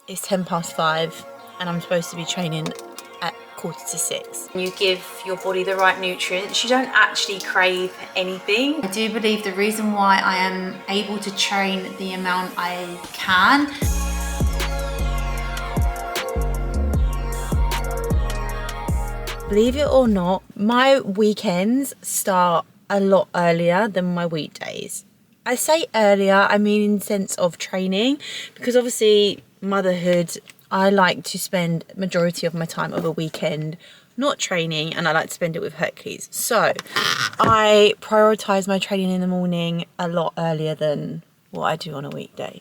It's 5:10 and I'm supposed to be training at 5:45. You give your body the right nutrients, you don't actually crave anything. I do believe the reason why I am able to train the amount I can believe it or not, my weekends start a lot earlier than my weekdays. I say earlier, I mean in sense of training, because obviously motherhood, I like to spend majority of my time of a weekend not training, and I like to spend it with Hercules. So I prioritize my training in the morning a lot earlier than what I do on a weekday.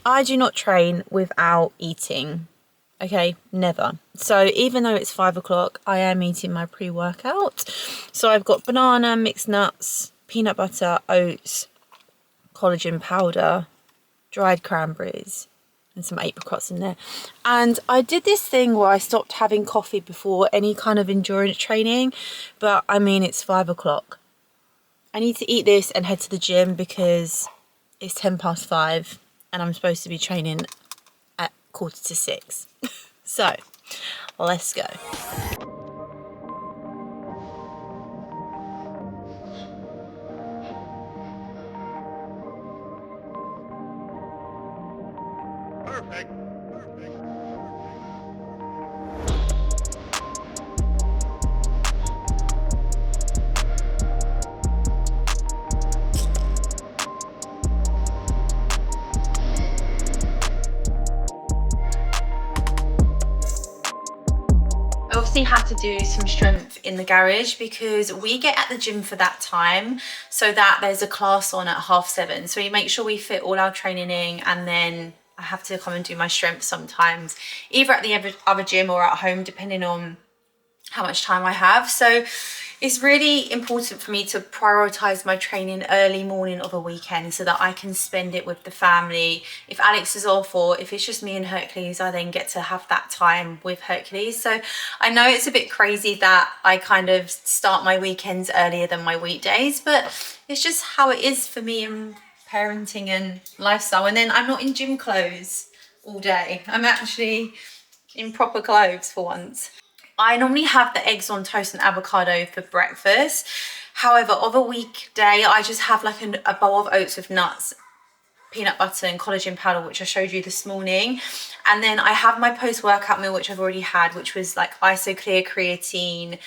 I do not train without eating. Okay, never. So even though it's 5 o'clock, I am eating my pre-workout. So I've got banana, mixed nuts, peanut butter, oats, collagen powder, dried cranberries, and some apricots in there. And I did this thing where I stopped having coffee before any kind of endurance training, but I mean, it's 5 o'clock. I need to eat this and head to the gym because it's 5:10 and I'm supposed to be training at 5:45. So let's go. Perfect. I obviously had to do some strength in the garage because we get at the gym for that time so that there's a class on at 7:30. So we make sure we fit all our training in, and then I have to come and do my strength sometimes, either at the other gym or at home, depending on how much time I have. So it's really important for me to prioritize my training early morning of a weekend so that I can spend it with the family. If Alex is off or if it's just me and Hercules, I then get to have that time with Hercules. So I know it's a bit crazy that I kind of start my weekends earlier than my weekdays, but it's just how it is for me and parenting and lifestyle. And then I'm not in gym clothes all day. I'm actually in proper clothes for once. I normally have the eggs on toast and avocado for breakfast. However, of a weekday, I just have like a bowl of oats with nuts, peanut butter and collagen powder, which I showed you this morning. And then I have my post-workout meal, which I've already had, which was like IsoClear, creatine,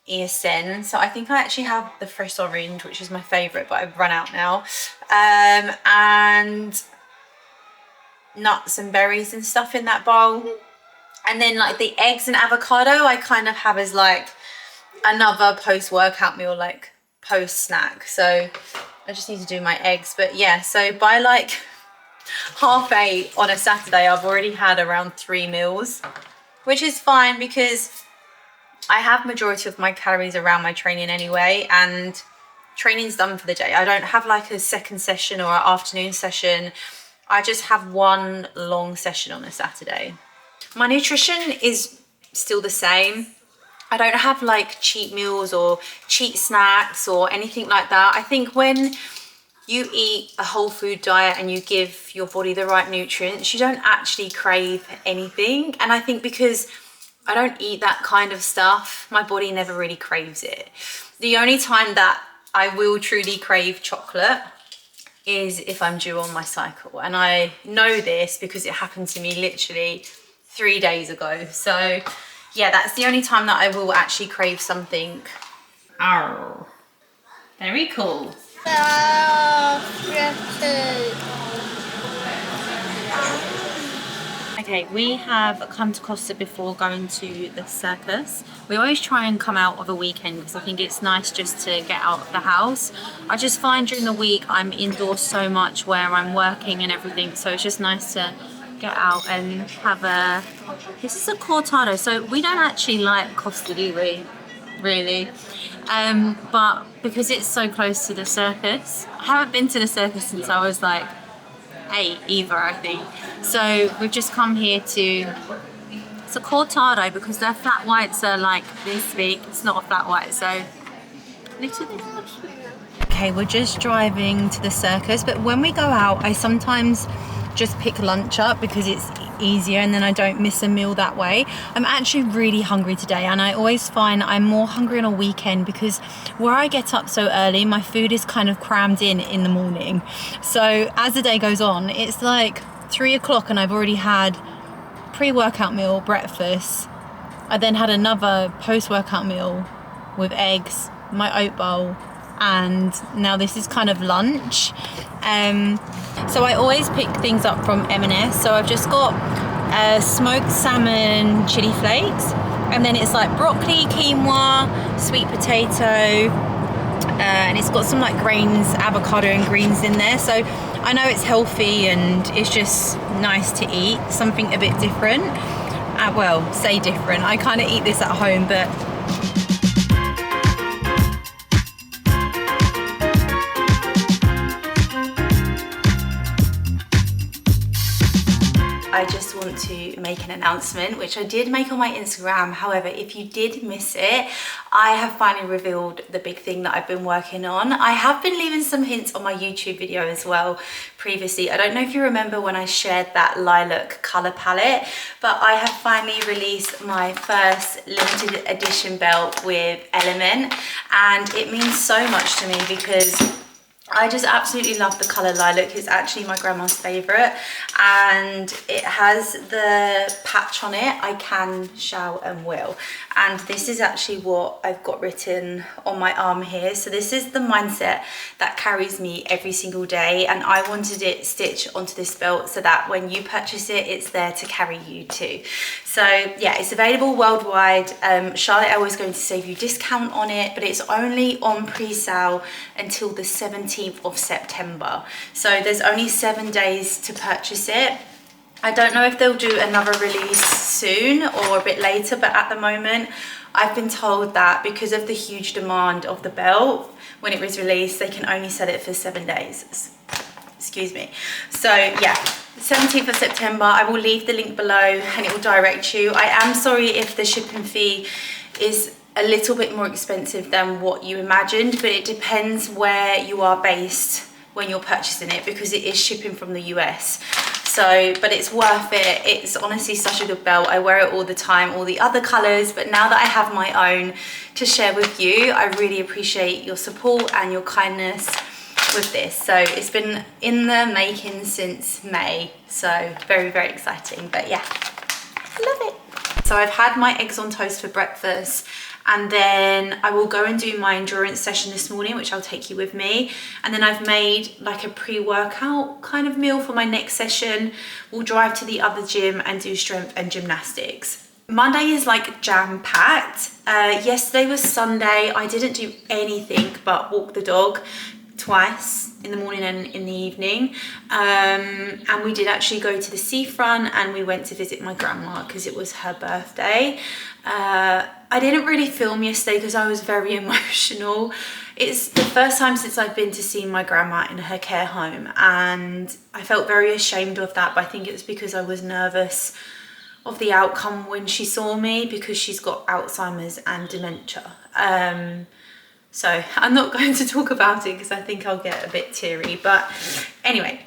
ESN. So I think I actually have the fresh orange, which is my favorite, but I've run out now. And nuts and berries and stuff in that bowl. And then like the eggs and avocado, I kind of have as like another post-workout meal, like post-snack. So I just need to do my eggs. But yeah, so by like 8:30 on a Saturday, I've already had around 3 meals, which is fine because I have majority of my calories around my training anyway, and training's done for the day. I don't have like a second session or an afternoon session. I just have one long session on a Saturday. My nutrition is still the same. I don't have like cheat meals or cheat snacks or anything like that. I think when you eat a whole food diet and you give your body the right nutrients, you don't actually crave anything. And I think because I don't eat that kind of stuff, my body never really craves it. The only time that I will truly crave chocolate is if I'm due on my cycle. And I know this because it happened to me literally 3 days ago. So yeah, that's the only time that I will actually crave something. Oh, very cool. Okay, we have come to Costa before going to the circus. We always try and come out of a weekend because I think it's nice just to get out of the house. I just find during the week I'm indoors so much where I'm working and everything, so it's just nice to get out and have a... This is a cortado, so we don't actually like Costa, do we? Really? But because it's so close to the circus, I haven't been to the circus since I was like 8 either, I think. So we've just come here to... It's a cortado because their flat whites are like this big. It's not a flat white, so little bit. Okay, we're just driving to the circus, but when we go out, I sometimes just pick lunch up because it's easier and then I don't miss a meal that way. I'm actually really hungry today, and I always find I'm more hungry on a weekend because where I get up so early, my food is kind of crammed in the morning. So as the day goes on, it's like 3 o'clock and I've already had pre-workout meal, breakfast. I then had another post-workout meal with eggs, my oat bowl, and now this is kind of lunch. So I always pick things up from M&S. So I've just got smoked salmon chili flakes, and then it's like broccoli, quinoa, sweet potato, and it's got some like grains, avocado and greens in there. So I know it's healthy and it's just nice to eat something a bit different. Well, say different. I kind of eat this at home, but I just want to make an announcement, which I did make on my Instagram. However, if you did miss it, I have finally revealed the big thing that I've been working on. I have been leaving some hints on my YouTube video as well previously. I don't know if you remember when I shared that lilac color palette, but I have finally released my first limited edition belt with Element, and it means so much to me because I just absolutely love the colour lilac. It's actually my grandma's favourite, and it has the patch on it, I can, shall and will. And this is actually what I've got written on my arm here. So this is the mindset that carries me every single day, and I wanted it stitched onto this belt so that when you purchase it, it's there to carry you too. So yeah, it's available worldwide. Charlottelle is going to save you discount on it, but it's only on pre-sale until the 17th of September. So there's only 7 days to purchase it. I don't know if they'll do another release soon or a bit later, but at the moment I've been told that because of the huge demand of the belt, when it was released, they can only sell it for 7 days. Excuse me. So yeah, 17th of September, I will leave the link below and it will direct you. I am sorry if the shipping fee is a little bit more expensive than what you imagined, but it depends where you are based when you're purchasing it, because it is shipping from the US. So, but it's worth it. It's honestly such a good belt. I wear it all the time, all the other colors, but now that I have my own to share with you, I really appreciate your support and your kindness with this. So it's been in the making since May, so very, very exciting. But yeah, I love it. So I've had my eggs on toast for breakfast, and then I will go and do my endurance session this morning, which I'll take you with me. And then I've made like a pre-workout kind of meal for my next session. We'll drive to the other gym and do strength and gymnastics. Monday is like jam-packed. Yesterday was Sunday. I didn't do anything but walk the dog twice, in the morning and in the evening, and we did actually go to the seafront and we went to visit my grandma because it was her birthday. I didn't really film yesterday because I was very emotional. It's the first time since I've been to see my grandma in her care home, and I felt very ashamed of that, but I think it was because I was nervous of the outcome when she saw me, because she's got Alzheimer's and dementia. So I'm not going to talk about it because I think I'll get a bit teary. But anyway,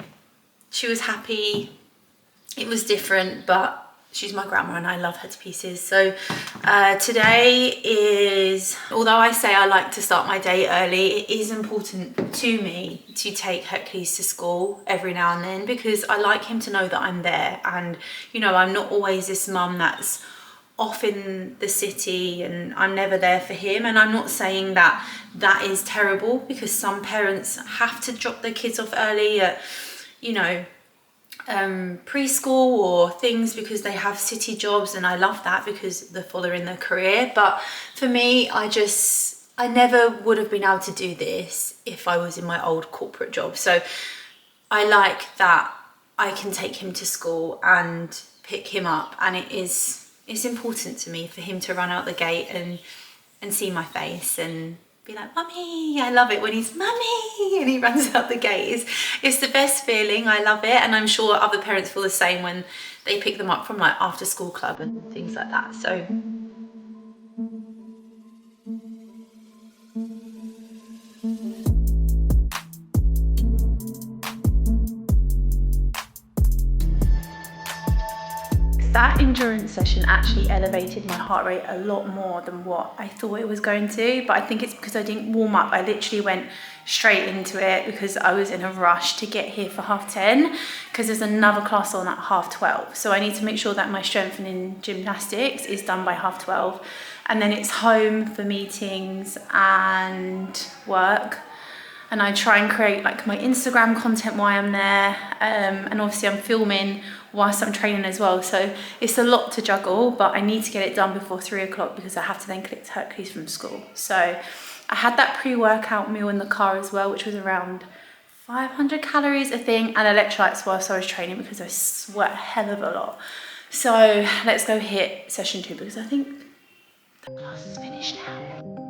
she was happy. It was different, but she's my grandma and I love her to pieces. So today is, although I say I like to start my day early, it is important to me to take Hercules to school every now and then, because I like him to know that I'm there. And, you know, I'm not always this mum that's off in the city and I'm never there for him. And I'm not saying that that is terrible, because some parents have to drop their kids off early at, you know, preschool or things because they have city jobs, and I love that because they're following their career. But for me, I never would have been able to do this if I was in my old corporate job. So I like that I can take him to school and pick him up, and it's important to me for him to run out the gate and see my face and be like, "Mummy." I love it when he's "Mummy" and he runs out the gate. It's the best feeling. I love it, and I'm sure other parents feel the same when they pick them up from like after school club and things like that. So That endurance session actually elevated my heart rate a lot more than what I thought it was going to, but I think it's because I didn't warm up. I literally went straight into it because I was in a rush to get here for 10:30 because there's another class on at 12:30. So I need to make sure that my strengthening gymnastics is done by 12:30, and then it's home for meetings and work. And I try and create like my Instagram content while I'm there, and obviously I'm filming whilst I'm training as well, so it's a lot to juggle, but I need to get it done before 3 o'clock because I have to then collect Hercules from school. So I had that pre-workout meal in the car as well, which was around 500 calories I think, and electrolytes whilst I was training because I sweat a hell of a lot. So let's go hit session 2 because I think the class is finished now.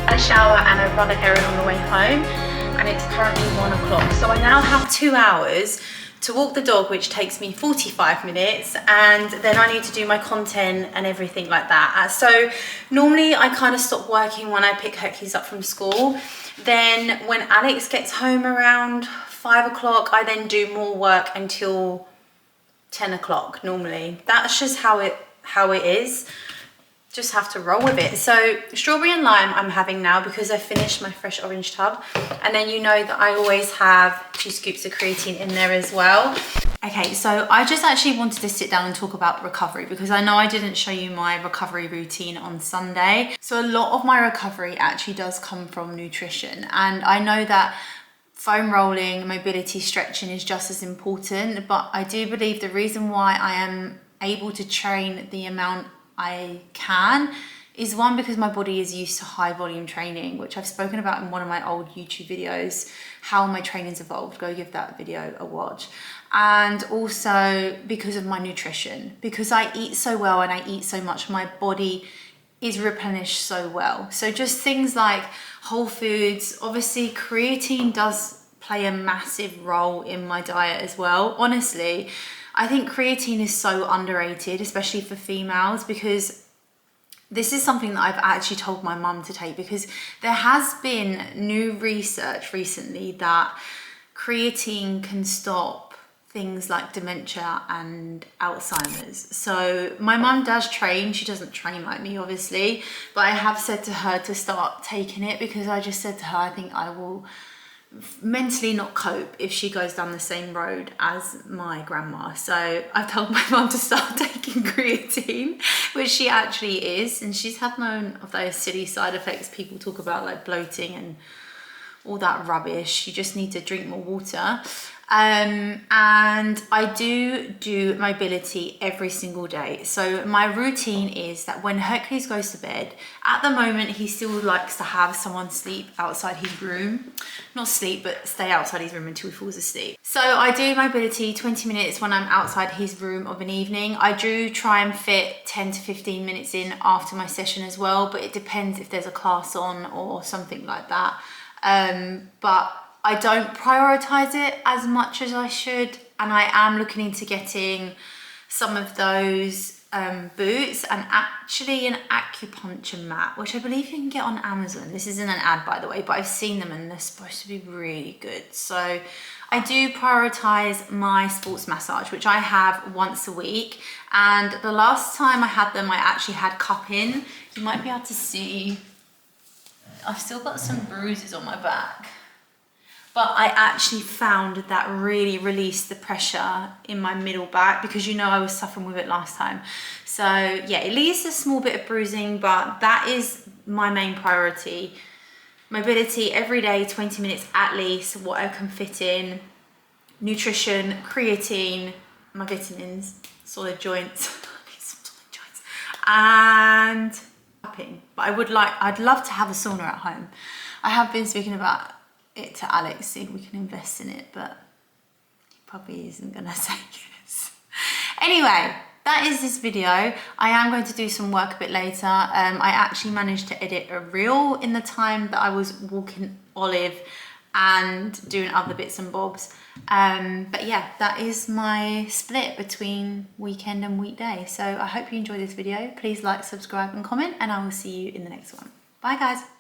A shower and a run errand on the way home, and it's currently 1 o'clock. So I now have 2 hours to walk the dog, which takes me 45 minutes, and then I need to do my content and everything like that. So normally I kind of stop working when I pick Hercules up from school. Then when Alex gets home around 5 o'clock, I then do more work until 10 o'clock normally. That's just how it is. Just have to roll with it. So strawberry and lime I'm having now because I finished my fresh orange tub, and then you know that I always have 2 scoops of creatine in there as well. Okay, so I just actually wanted to sit down and talk about recovery because I know I didn't show you my recovery routine on Sunday. So a lot of my recovery actually does come from nutrition, and I know that foam rolling, mobility, stretching is just as important, but I do believe the reason why I am able to train the amount I can is one, because my body is used to high volume training, which I've spoken about in one of my old YouTube videos, how my training's evolved. Go give that video a watch. And also because of my nutrition, because I eat so well and I eat so much, my body is replenished so well. So just things like whole foods, obviously creatine does play a massive role in my diet as well. Honestly, I think creatine is so underrated, especially for females, because this is something that I've actually told my mum to take, because there has been new research recently that creatine can stop things like dementia and Alzheimer's. So my mum does train. She doesn't train like me, obviously, but I have said to her to start taking it because I just said to her, I think I will mentally not cope if she goes down the same road as my grandma. So I've told my mum to start taking creatine, which she actually is, and she's had none of those silly side effects people talk about, like bloating and all that rubbish. You just need to drink more water. And I do mobility every single day. So my routine is that when Hercules goes to bed, at the moment he still likes to have someone sleep outside his room. Not sleep, but stay outside his room until he falls asleep. So I do mobility 20 minutes when I'm outside his room of an evening. I do try and fit 10 to 15 minutes in after my session as well, but it depends if there's a class on or something like that. But I don't prioritize it as much as I should, and I am looking into getting some of those boots and actually an acupuncture mat, which I believe you can get on Amazon. This isn't an ad, by the way, but I've seen them and they're supposed to be really good. So I do prioritize my sports massage, which I have once a week, and the last time I had them I actually had cupping. You might be able to see I've still got some bruises on my back. but I actually found that really released the pressure in my middle back, because you know I was suffering with it last time. So yeah, it leaves a small bit of bruising, but that is my main priority. Mobility every day, 20 minutes at least, what I can fit in. Nutrition, creatine, my vitamins, solid joints, solid joints, and tapping. But I'd love to have a sauna at home. I have been speaking about it to Alex, see if we can invest in it, but he probably isn't gonna say yes. Anyway, that is this video. I am going to do some work a bit later. I actually managed to edit a reel in the time that I was walking Olive and doing other bits and bobs. But yeah, that is my split between weekend and weekday. So I hope you enjoyed this video. Please like, subscribe and comment, and I will see you in the next one. Bye guys.